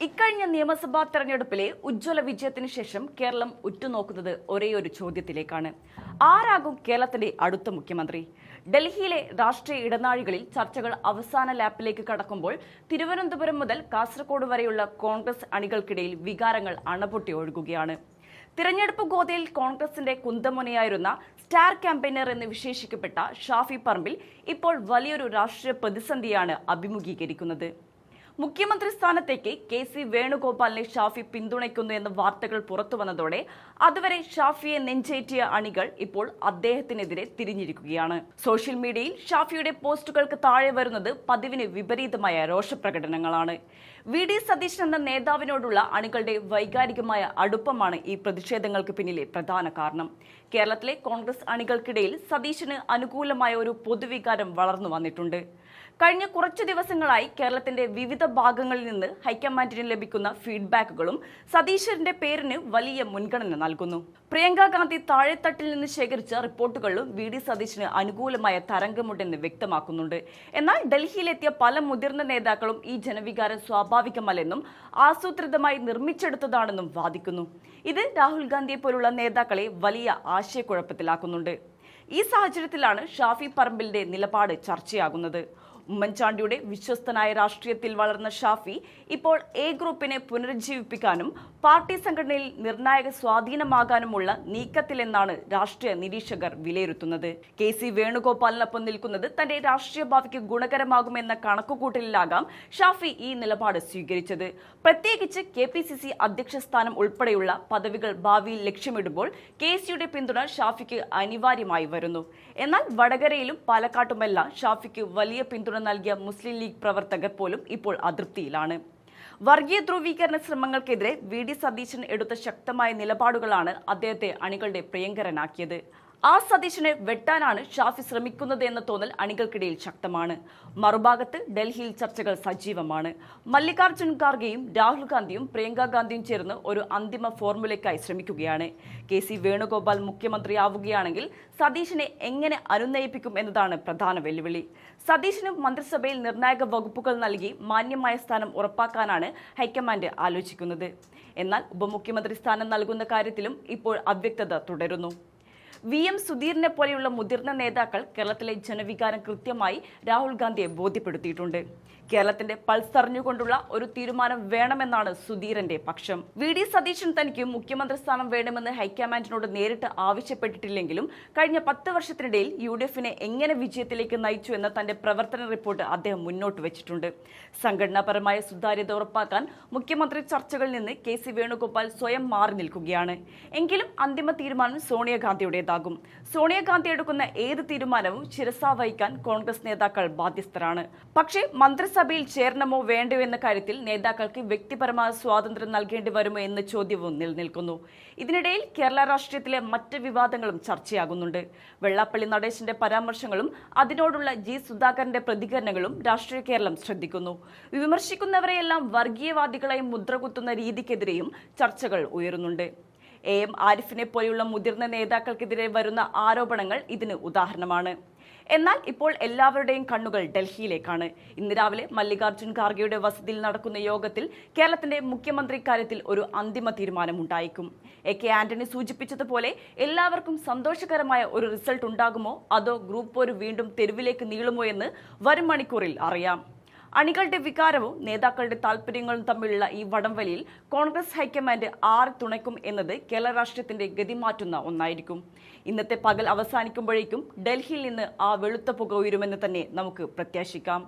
ഇക്കഴിഞ്ഞ നിയമസഭാ തെരഞ്ഞെടുപ്പിലെ ഉജ്ജ്വല വിജയത്തിന് ശേഷം കേരളം ഉറ്റുനോക്കുന്നത് ഒരേയൊരു ചോദ്യത്തിലേക്കാണ്. ആരാകും കേരളത്തിന്റെ അടുത്ത മുഖ്യമന്ത്രി? ഡൽഹിയിലെ രാഷ്ട്രീയ ഇടനാഴികളിൽ ചർച്ചകൾ അവസാന ലാപ്പിലേക്ക് കടക്കുമ്പോൾ തിരുവനന്തപുരം മുതൽ കാസർഗോഡ് വരെയുള്ള കോൺഗ്രസ് അണികൾക്കിടയിൽ വികാരങ്ങൾ അണപൊട്ടി ഒഴുകുകയാണ്. തിരഞ്ഞെടുപ്പ് ഗോതയിൽ കോൺഗ്രസിന്റെ കുന്തമുനയായിരുന്ന സ്റ്റാർ ക്യാമ്പയിനർ എന്ന് വിശേഷിക്കപ്പെട്ട ഷാഫി പറമ്പിൽ ഇപ്പോൾ വലിയൊരു രാഷ്ട്രീയ പ്രതിസന്ധിയാണ് അഭിമുഖീകരിക്കുന്നത്. മുഖ്യമന്ത്രി സ്ഥാനത്തേക്ക് കെ.സി. വേണുഗോപാലിനെ ഷാഫി പിന്തുണയ്ക്കുന്നു എന്ന വാർത്തകൾ പുറത്തുവന്നതോടെ അതുവരെ ഷാഫിയെ നെഞ്ചേറ്റിയ അണികൾ ഇപ്പോൾ അദ്ദേഹത്തിനെതിരെ തിരിഞ്ഞിരിക്കുകയാണ്. സോഷ്യൽ മീഡിയയിൽ ഷാഫിയുടെ പോസ്റ്റുകൾക്ക് താഴെ വരുന്നത് പതിവിന് വിപരീതമായ രോഷപ്രകടനങ്ങളാണ്. വി.ഡി. സതീശൻ എന്ന നേതാവിനോടുള്ള അണികളുടെ വൈകാരികമായ അടുപ്പമാണ് ഈ പ്രതിഷേധങ്ങൾക്ക് പിന്നിലെ പ്രധാന കാരണം. കേരളത്തിലെ കോൺഗ്രസ് അണികൾക്കിടയിൽ സതീശന് അനുകൂലമായ ഒരു പൊതുവികാരം വളർന്നു വന്നിട്ടുണ്ട്. കഴിഞ്ഞ കുറച്ചു ദിവസങ്ങളായി കേരളത്തിന്റെ വിവിധ ഭാഗങ്ങളിൽ നിന്ന് ഹൈക്കമാൻഡിന് ലഭിക്കുന്ന ഫീഡ്ബാക്കുകളും സതീശന്റെ പേരിന് വലിയ മുൻഗണന നൽകുന്നു. പ്രിയങ്ക ഗാന്ധി താഴെത്തട്ടിൽ നിന്ന് ശേഖരിച്ച റിപ്പോർട്ടുകളിലും വി.ഡി. സതീശന് അനുകൂലമായ തരംഗമുണ്ടെന്ന് വ്യക്തമാക്കുന്നുണ്ട്. എന്നാൽ ഡൽഹിയിലെത്തിയ പല മുതിർന്ന നേതാക്കളും ഈ ജനവികാരം സ്വാഭാവികമല്ലെന്നും ആസൂത്രിതമായി നിർമ്മിച്ചെടുത്തതാണെന്നും വാദിക്കുന്നു. ഇത് രാഹുൽ ഗാന്ധിയെ പോലുള്ള നേതാക്കളെ വലിയ ആശയക്കുഴപ്പത്തിലാക്കുന്നുണ്ട്. ഈ സാഹചര്യത്തിലാണ് ഷാഫി പറമ്പിലിന്റെ നിലപാട് ചർച്ചയാകുന്നത്. ഉമ്മൻചാണ്ടിയുടെ വിശ്വസ്തനായ രാഷ്ട്രീയത്തിൽ വളർന്ന ഷാഫി ഇപ്പോൾ എ ഗ്രൂപ്പിനെ പുനരുജ്ജീവിപ്പിക്കാനും പാർട്ടി സംഘടനയിൽ നിർണായക സ്വാധീനമാകാനുമുള്ള നീക്കത്തിലെന്നാണ് രാഷ്ട്രീയ നിരീക്ഷകർ വിലയിരുത്തുന്നത്. കെ.സി. വേണുഗോപാലിനൊപ്പം നിൽക്കുന്നത് തന്റെ രാഷ്ട്രീയ ഭാവിക്ക് ഗുണകരമാകുമെന്ന കണക്കുകൂട്ടലിലാകാം ഷാഫി ഈ നിലപാട് സ്വീകരിച്ചത്. പ്രത്യേകിച്ച് കെ.പി.സി.സി. അധ്യക്ഷ സ്ഥാനം ഉൾപ്പെടെയുള്ള പദവികൾ ഭാവിയിൽ ലക്ഷ്യമിടുമ്പോൾ കെ.സിയുടെ പിന്തുണ ഷാഫിക്ക് അനിവാര്യമായി വരുന്നു. എന്നാൽ വടകരയിലും പാലക്കാട്ടുമെല്ലാം ഷാഫിക്ക് വലിയ പിന്തുണ നൽകിയ മുസ്ലിം ലീഗ് പ്രവർത്തകർ പോലും ഇപ്പോൾ അതൃപ്തിയിലാണ്. വർഗീയ ധ്രുവീകരണ ശ്രമങ്ങൾക്കെതിരെ വി.ഡി. സതീശൻ എടുത്ത ശക്തമായ നിലപാടുകളാണ് അദ്ദേഹത്തെ അണികളുടെ പ്രിയങ്കരനാക്കിയത്. ആ സതീശനെ വെട്ടാനാണ് ഷാഫി ശ്രമിക്കുന്നത് എന്ന തോന്നൽ അണികൾക്കിടയിൽ ശക്തമാണ്. മറുഭാഗത്ത് ഡൽഹിയിൽ ചർച്ചകൾ സജീവമാണ്. മല്ലികാർജ്ജുൻ ഖാർഗെയും രാഹുൽ ഗാന്ധിയും പ്രിയങ്ക ഗാന്ധിയും ചേർന്ന് ഒരു അന്തിമ ഫോർമുലയ്ക്കായി ശ്രമിക്കുകയാണ്. കെ.സി. വേണുഗോപാൽ മുഖ്യമന്ത്രിയാവുകയാണെങ്കിൽ സതീശനെ എങ്ങനെ അനുനയിപ്പിക്കും എന്നതാണ് പ്രധാന വെല്ലുവിളി. സതീശന് മന്ത്രിസഭയിൽ നിർണായക വകുപ്പുകൾ നൽകി മാന്യമായ സ്ഥാനം ഉറപ്പാക്കാനാണ് ഹൈക്കമാൻഡ് ആലോചിക്കുന്നത്. എന്നാൽ ഉപമുഖ്യമന്ത്രി സ്ഥാനം നൽകുന്ന കാര്യത്തിലും ഇപ്പോൾ അവ്യക്തത തുടരുന്നു. വി.എം. സുധീറിനെ പോലെയുള്ള മുതിർന്ന നേതാക്കൾ കേരളത്തിലെ ജനവികാരം കൃത്യമായി രാഹുൽ ഗാന്ധിയെ ബോധ്യപ്പെടുത്തിയിട്ടുണ്ട്. കേരളത്തിന്റെ പൾസ് അറിഞ്ഞുകൊണ്ടുള്ള ഒരു തീരുമാനം വേണമെന്നാണ് സുധീരന്റെ പക്ഷം. വി.ഡി. സതീശൻ തനിക്ക് മുഖ്യമന്ത്രി സ്ഥാനം വേണമെന്ന് ഹൈക്കമാൻഡിനോട് നേരിട്ട് ആവശ്യപ്പെട്ടിട്ടില്ലെങ്കിലും കഴിഞ്ഞ 10 വർഷത്തിനിടയിൽ യു.ഡി.എഫിനെ എങ്ങനെ വിജയത്തിലേക്ക് നയിച്ചു എന്ന തന്റെ പ്രവർത്തന റിപ്പോർട്ട് അദ്ദേഹം മുന്നോട്ട് വെച്ചിട്ടുണ്ട്. സംഘടനാപരമായ സുതാര്യത ഉറപ്പാക്കാൻ മുഖ്യമന്ത്രി ചർച്ചകളിൽ നിന്ന് കെ.സി. വേണുഗോപാൽ സ്വയം മാറി നിൽക്കുകയാണ്. എങ്കിലും അന്തിമ തീരുമാനം സോണിയാഗാന്ധിയുടേതാകും. സോണിയാഗാന്ധി എടുക്കുന്ന ഏത് തീരുമാനവും ശിരസാ വഹിക്കാൻ കോൺഗ്രസ് നേതാക്കൾ ബാധ്യസ്ഥരാണ്. പക്ഷേ മന്ത്രിസഭയിൽ ചേരണമോ വേണ്ടയോ എന്ന കാര്യത്തിൽ നേതാക്കൾക്ക് വ്യക്തിപരമായ സ്വാതന്ത്ര്യം നൽകേണ്ടി വരുമോ എന്ന ചോദ്യവും നിലനിൽക്കുന്നു. ഇതിനിടയിൽ കേരള രാഷ്ട്രീയത്തിലെ മറ്റ് വിവാദങ്ങളും ചർച്ചയാകുന്നുണ്ട്. വെള്ളാപ്പള്ളി നടേശന്റെ പരാമർശങ്ങളും അതിനോടുള്ള ജി. സുധാകരന്റെ പ്രതികരണങ്ങളും രാഷ്ട്രീയ കേരളം ശ്രദ്ധിക്കുന്നു. വിമർശിക്കുന്നവരെയെല്ലാം വർഗീയവാദികളായി മുദ്രകുത്തുന്ന രീതിക്കെതിരെയും ചർച്ചകൾ ഉയരുന്നുണ്ട്. എ.എം. ആരിഫിനെ പോലെയുള്ള മുതിർന്ന നേതാക്കൾക്കെതിരെ വരുന്ന ആരോപണങ്ങൾ ഇതിന് ഉദാഹരണമാണ്. എന്നാൽ ഇപ്പോൾ എല്ലാവരുടെയും കണ്ണുകൾ ഡൽഹിയിലേക്കാണ്. ഇന്ന് രാവിലെ മല്ലികാർജ്ജുൻ ഖാർഗെയുടെ വസതിയിൽ നടക്കുന്ന യോഗത്തിൽ കേരളത്തിന്റെ മുഖ്യമന്ത്രി കാര്യത്തിൽ ഒരു അന്തിമ തീരുമാനമുണ്ടായേക്കും. എ.കെ. ആന്റണി സൂചിപ്പിച്ചതുപോലെ എല്ലാവർക്കും സന്തോഷകരമായ ഒരു റിസൾട്ട് ഉണ്ടാകുമോ അതോ ഗ്രൂപ്പ് പോര് വീണ്ടും തെരുവിലേക്ക് നീളുമോ എന്ന് വരും മണിക്കൂറിൽ അറിയാം. അണികളുടെ വികാരവും നേതാക്കളുടെ താൽപര്യങ്ങളും തമ്മിലുള്ള ഈ വടംവലിയിൽ കോൺഗ്രസ് ഹൈക്കമാൻഡ് ആറ് തുണയ്ക്കും എന്നത് കേരള രാഷ്ട്രീയത്തിന്റെ ഗതിമാറ്റുന്ന ഒന്നായിരിക്കും. ഇന്നത്തെ പകൽ അവസാനിക്കുമ്പോഴേക്കും ഡൽഹിയിൽ നിന്ന് ആ വെളുത്ത പുക ഉയരുമെന്ന് തന്നെ നമുക്ക് പ്രത്യാശിക്കാം.